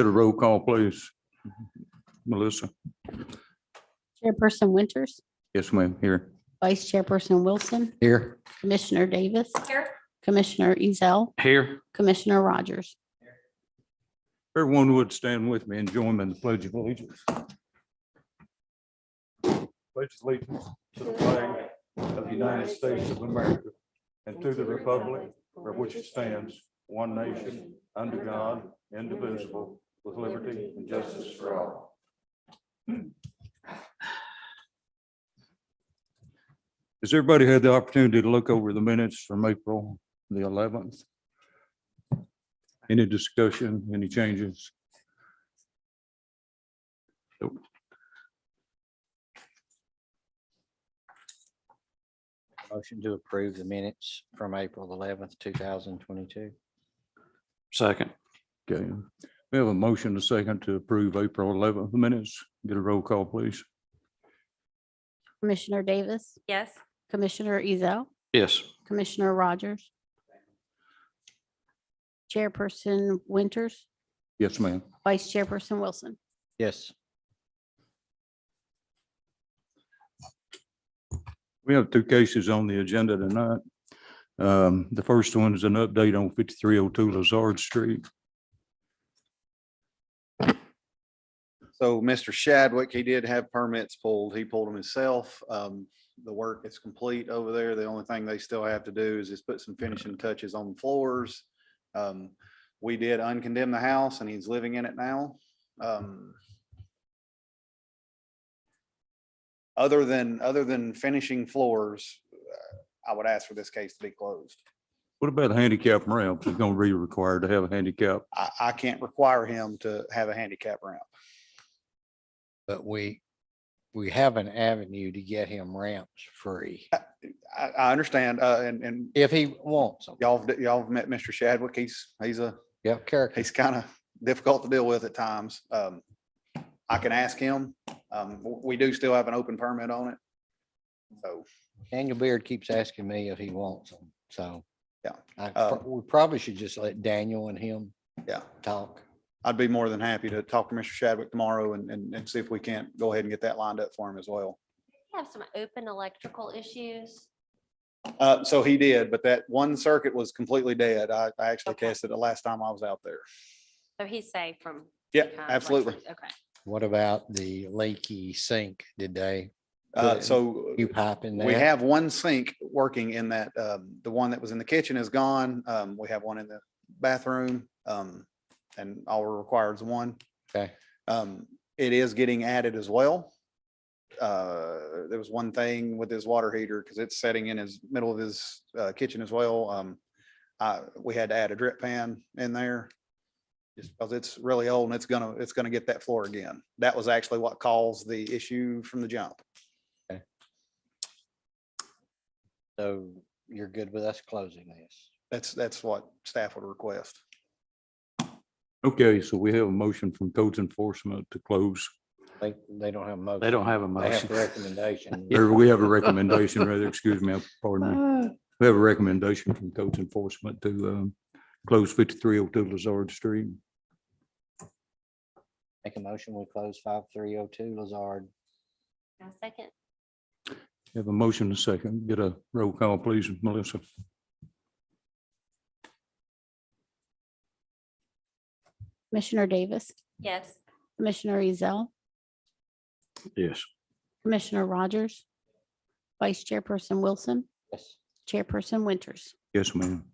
Get a roll call, please. Melissa? Chairperson Winters, Yes, ma'am, here. Vice Chairperson Wilson, Here. Commissioner Davis, Here. Commissioner Ezell, Here. Commissioner Rogers. Everyone would stand with me and join me in the Pledge of Allegiance. Pledge allegiance to the flag of the United States of America and to the republic for which it stands, one nation, under God, indivisible, with liberty and justice for all. Has everybody had the opportunity to look over the minutes from April the 11th? Any discussion, any changes? Motion to approve the minutes from April 11th, 2022. Second. Okay, we have a motion to second to approve April 11th minutes. Get a roll call, please. Commissioner Davis, Yes. Commissioner Ezell, Yes. Commissioner Rogers. Chairperson Winters, Yes, ma'am. Vice Chairperson Wilson. Yes. We have two cases on the agenda tonight. The first one is an update on 5302 Lazard Street. So Mr. Shadwick, he did have permits pulled. He pulled them himself. The work is complete over there. The only thing they still have to do is just put some finishing touches on the floors. We did uncondemn the house and he's living in it now. Other than finishing floors, I would ask for this case to be closed. What about handicap ramps? It's going to be required to have a handicap. I can't require him to have a handicap ramp. But we have an avenue to get him ramps free I understand, and if he wants them. y'all have met Mr. Shadwick. He's a Yep, character. he's kind of difficult to deal with at times. I can ask him. We do still have an open permit on it. So, Daniel Beard keeps asking me if he wants them. So yeah, we probably should just let Daniel and him yeah. talk. I'd be more than happy to talk to Mr. Shadwick tomorrow and see if we can't go ahead and get that lined up for him as well. Have some open electrical issues. So he did, but that one circuit was completely dead. I actually Okay. tested it last time I was out there. So he's safe from. Yeah, kind of absolutely. Okay. What about the leaky sink? Did they So you pipe in there? we have one sink working in that, the one that was in the kitchen is gone. We have one in the bathroom, and all we're required is one. Okay. It is getting added as well. There was one thing with his water heater, because it's setting in his middle of his kitchen as well. We had to add a drip pan in there just because it's really old and it's gonna get that floor again. That was actually what caused the issue from the jump. So you're good with us closing this? That's what staff would request. Okay, so we have a motion from codes enforcement to close. They don't have a motion. They don't have a They have motion. the recommendation. Or we have a recommendation, rather, excuse me, pardon me. We have a recommendation from codes enforcement to close 5302 Lazard Street. Make a motion, we close 5302 Lazard. Now, second. Have a motion to second. Get a roll call, please, Melissa. Commissioner Davis, Yes. Commissioner Ezell, Yes. Commissioner Rogers, Vice Chairperson Wilson, Yes. Chairperson Winters. Yes, ma'am.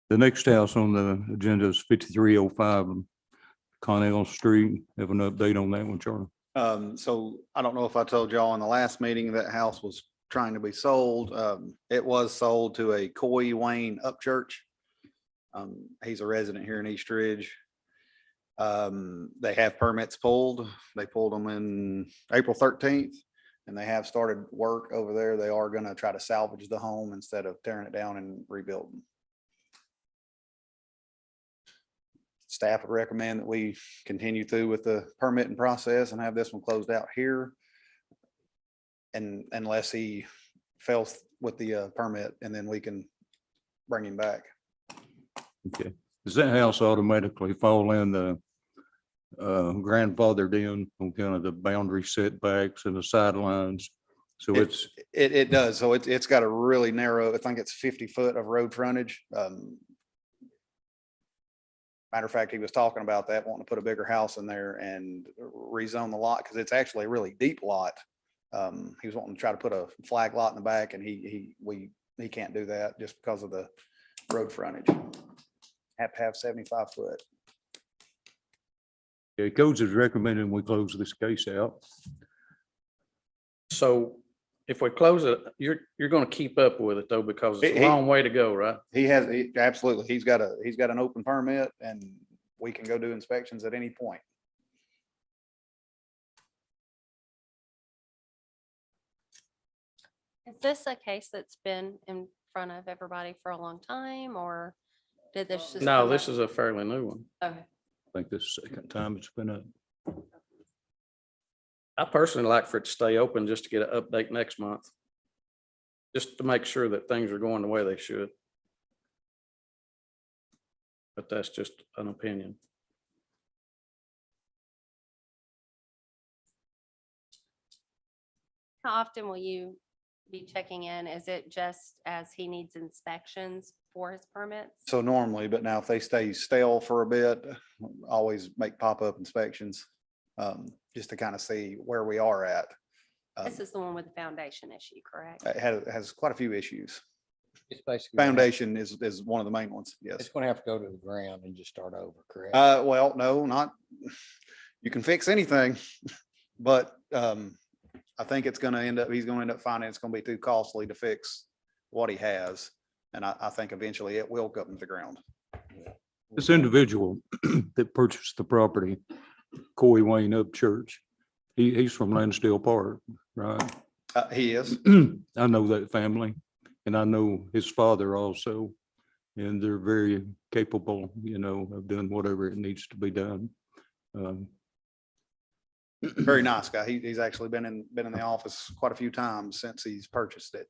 The next house on the agenda is 5305 Connell Street. Have an update on that one, Charlie? So I don't know if I told y'all in the last meeting that house was trying to be sold. It was sold to a Coy Wayne Upchurch. He's a resident here in East Ridge. They have permits pulled. They pulled them in April 13th. And they have started work over there. They are going to try to salvage the home instead of tearing it down and rebuilding. Staff would recommend that we continue through with the permitting process and have this one closed out here. And unless he fails with the permit, and then we can bring him back. Okay. does that house automatically fall in the grandfathered in on kind of the boundary setbacks and the sidelines? So it's, It does. So it's got a really narrow, I think it's 50 foot of road frontage. Matter of fact, he was talking about that, wanting to put a bigger house in there and rezone the lot because it's actually a really deep lot. He was wanting to try to put a flag lot in the back, and he can't do that just because of the road frontage. Have to have 75 foot. yeah, codes is recommending we close this case out. So if we close it, you're gonna keep up with it though, because it's a He- long way to go, right? Absolutely, he's got an open permit, and we can go do inspections at any point. Is this a case that's been in front of everybody for a long time, or did this just? No, come this up? is a fairly new one. Okay. I think this is the second time it's been up. I personally like for it to stay open just to get an update next month. Just to make sure that things are going the way they should. But that's just an opinion. How often will you be checking in? Is it just as he needs inspections for his permits? So normally, but now if they stay stale for a bit, always make pop-up inspections, just to kind of see where we are at. This is the one with the foundation issue, correct? It has quite a few issues. It's basically. gonna have- Foundation is one of the main ones, It's yes. gonna have to go to the ground and just start over, correct? Well, no, not, you can fix anything, but I think he's gonna end up finding it's gonna be too costly to fix what he has. And I think eventually it will go into the ground. This individual that purchased the property, Coy Wayne Upchurch, he's from Lansdale Park, right? He is. I know that family, and I know his father also, and they're very capable, of doing whatever it needs to be done. Very nice guy. He's actually been in the office quite a few times since he's purchased it.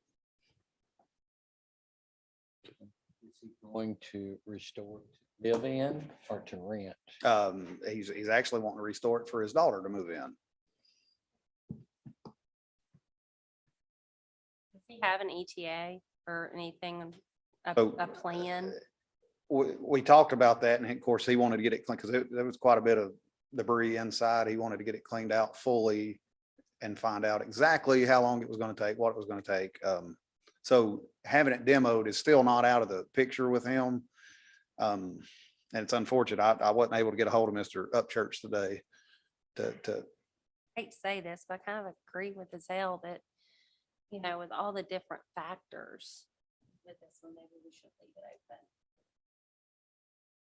Is he going to restore, to live in or to rent? He's actually wanting to restore it for his daughter to move in. Does he have an ETA or anything, Oh. a plan? We talked about that, and of course, he wanted to get it clean because there was quite a bit of debris inside. He wanted to get it cleaned out fully and find out exactly how long it was going to take, what it was going to take. So having it demoed is still not out of the picture with him. And it's unfortunate. I wasn't able to get a hold of Mr. Upchurch today to I hate to say this, but I kind of agree with Azale that, with all the different factors with this one, maybe we should leave it open.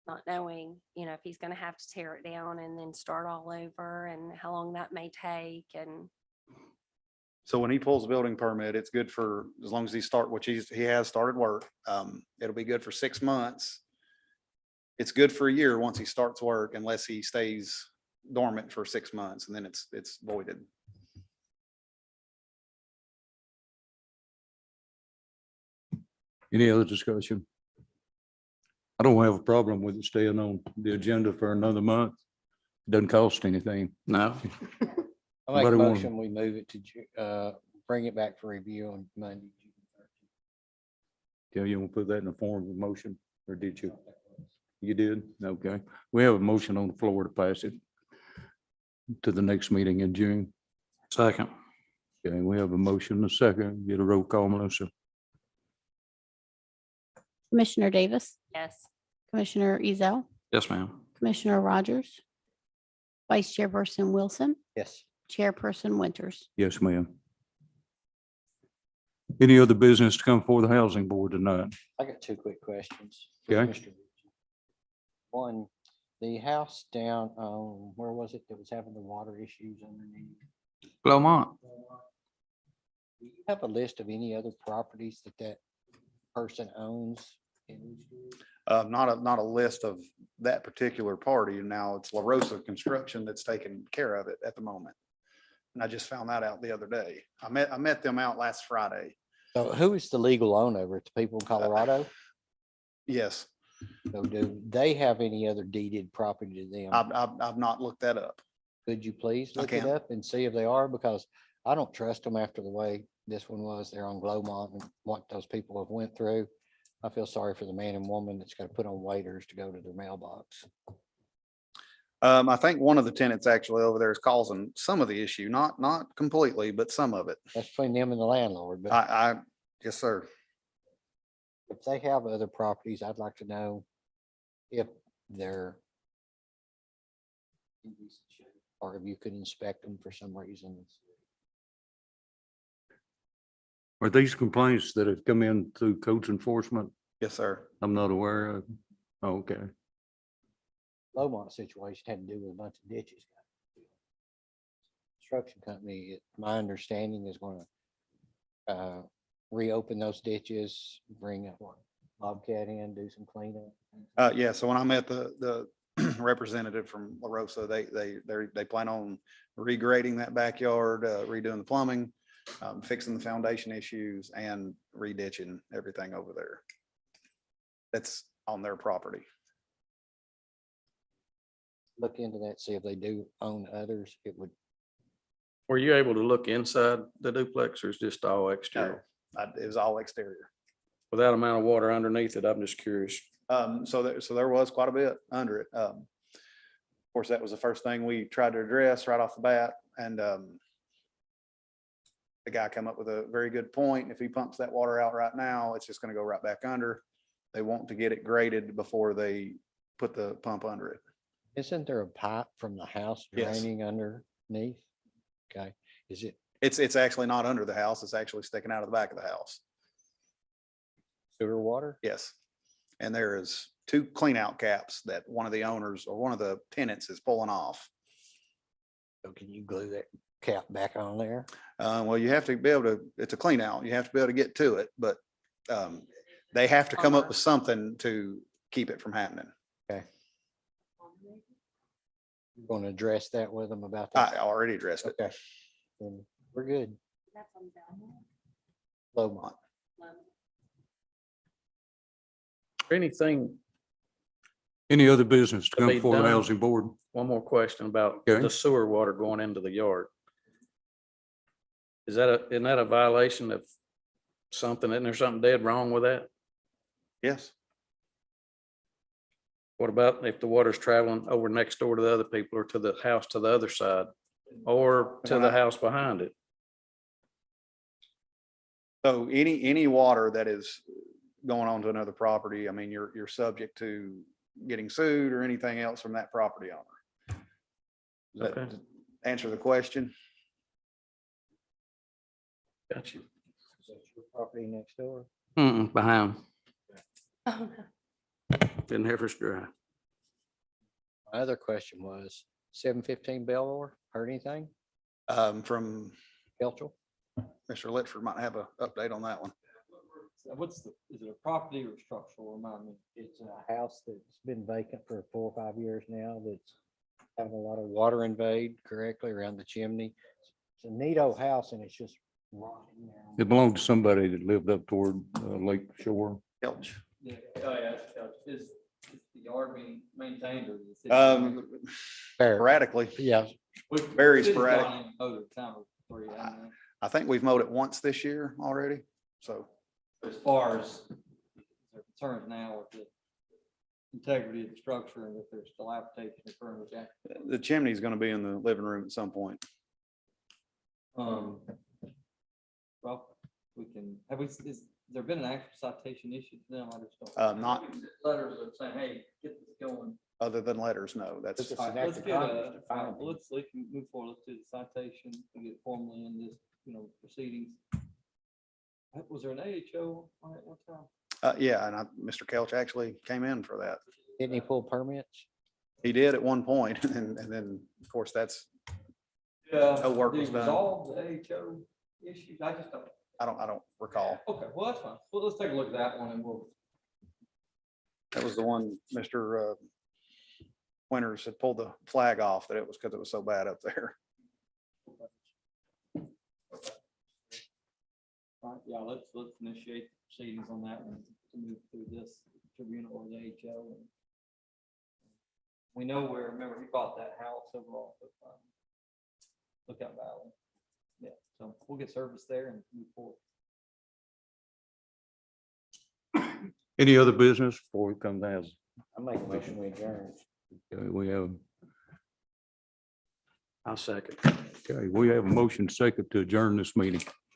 Not knowing, if he's gonna have to tear it down and then start all over and how long that may take and. So when he pulls a building permit, it's good for, as long as he has started work. It'll be good for 6 months. It's good for a year once he starts work, unless he stays dormant for 6 months, and then it's voided. Any other discussion? I don't have a problem with it staying on the agenda for another month. Doesn't cost anything. No, I make a Anybody want- motion, we move it to, bring it back for review on Monday. June 13th. Yeah, you want to put that in the form of a motion, or did you? You did? Okay. We have a motion on the floor to pass it to the next meeting in June. second. Okay, we have a motion, a second. Get a roll call, Melissa. Commissioner Davis, Yes. Commissioner Ezell, Yes, ma'am. Commissioner Rogers, Vice Chairperson Wilson, Yes. Chairperson Winters. Yes, ma'am. Any other business to come before the housing board tonight? I got two quick questions. for Okay. Mr. Ritchie. One, the house down, where was it that was having the water issues underneath? Glomont. Do you have a list of any other properties that person owns in East Ridge? Not a list of that particular party. Now it's La Rosa Construction that's taking care of it at the moment. And I just found that out the other day. I met them out last Friday. So who is the legal owner of it? The people in Colorado? Yes. So do they have any other deeded property to them? I've not looked that up. Could you please I look it can. up and see if they are? Because I don't trust them after the way this one was there on Glomont and what those people have went through. I feel sorry for the man and woman that's got to put on waiters to go to their mailbox. I think one of the tenants actually over there is causing some of the issue, not completely, but some of it. That's between them and the landlord, but Yes, sir. if they have other properties, I'd like to know if they're in decent shape, or if you could inspect them for some reason. Are these complaints that have come in through codes enforcement? Yes, sir. I'm not aware of. Oh, okay. Lomont situation had to do with a bunch of ditches. Construction company, my understanding is gonna reopen those ditches, bring a Bobcat in, do some cleanup. Yeah, so when I met the representative from La Rosa, they plan on regrading that backyard, redoing the plumbing, fixing the foundation issues and reditching everything over there. That's on their property. Look into that, see if they do own others. It would, Were you able to look inside the duplex or is just all No, exterior? It was all exterior. With that amount of water underneath it, I'm just curious. So there was quite a bit under it. Of course, that was the first thing we tried to address right off the bat. And the guy came up with a very good point. If he pumps that water out right now, it's just gonna go right back under. They want to get it graded before they put the pump under it. isn't there a pipe from the house Yes. draining underneath? Okay, is it It's actually not under the house. It's actually sticking out of the back of the house. sewer water? Yes. And there is 2 clean out caps that one of the owners or one of the tenants is pulling off. So can you glue that cap back on there? Well, you have to be able to, it's a clean out. You have to be able to get to it, but they have to come up with something to keep it from happening. You're going to address that with them about I that? already addressed it. Okay, then we're good. That's on Belmont. Lomont. Anything, Any other business to To come be before the done. housing board? one more question about Okay. the sewer water going into the yard. Isn't that a violation of something? Isn't there something dead wrong with that? Yes. What about if the water's traveling over next door to the other people or to the house to the other side? Or to When the I- house behind it? So any water that is going on to another property, I mean, you're subject to getting sued or anything else from that property owner. Does that Okay. answer the question? Got you. Is that your property next door? Behind, Oh, no. in Heifer's Dry. My other question was 715 Belmore, heard anything? From Kelchel? Mr. Litchford might have an update on that one. Is it a property or structural? Remind me. It's a house that's been vacant for 4 or 5 years now that's having a lot of water invade correctly around the chimney. It's a neat old house and it's just rotting now. It belonged to somebody that lived up toward Lake Shore. Kelch. Yeah, oh, yeah, is the yard being maintained or? is the city- Fair. Sporadically, Yeah, Which- very city's sporadic. gone in over the time of 3, I don't know. I think we've mowed it once this year already. So As far as their concerns now with the integrity of the structure and if there's dilapidation occurring with that. the chimney is going to be in the living room at some point. Well, we can, is there been an actual citation issued to them? I just don't. Not Letters of saying, hey, get this going. other than letters, no, that's, It's All right, an let's act of get Congress to find them. let's move forward. Let's do the citation. We get formally in this, proceedings. Was there an AHO on it one time? yeah, and Mr. Kelch actually came in for that. didn't he pull permits? He did at one point, and then, of course, that's, Yeah. No work Did was he done. resolve the AHO issues? I just don't. I don't recall. Okay, well, that's fine. Well, let's take a look at that one and we'll. That was the one Mr. Winters had pulled the flag off, that it was because it was so bad up there. All right, yeah, let's initiate proceedings on that one to move through this. Tribunal or the AHO. And we know where, remember, he bought that house over off of Lookout Valley. Yeah, so we'll get service there and move forward. Any other business before we come down? I make a motion we adjourn. Okay, we have, I'll second. okay, we have a motion second to adjourn this meeting.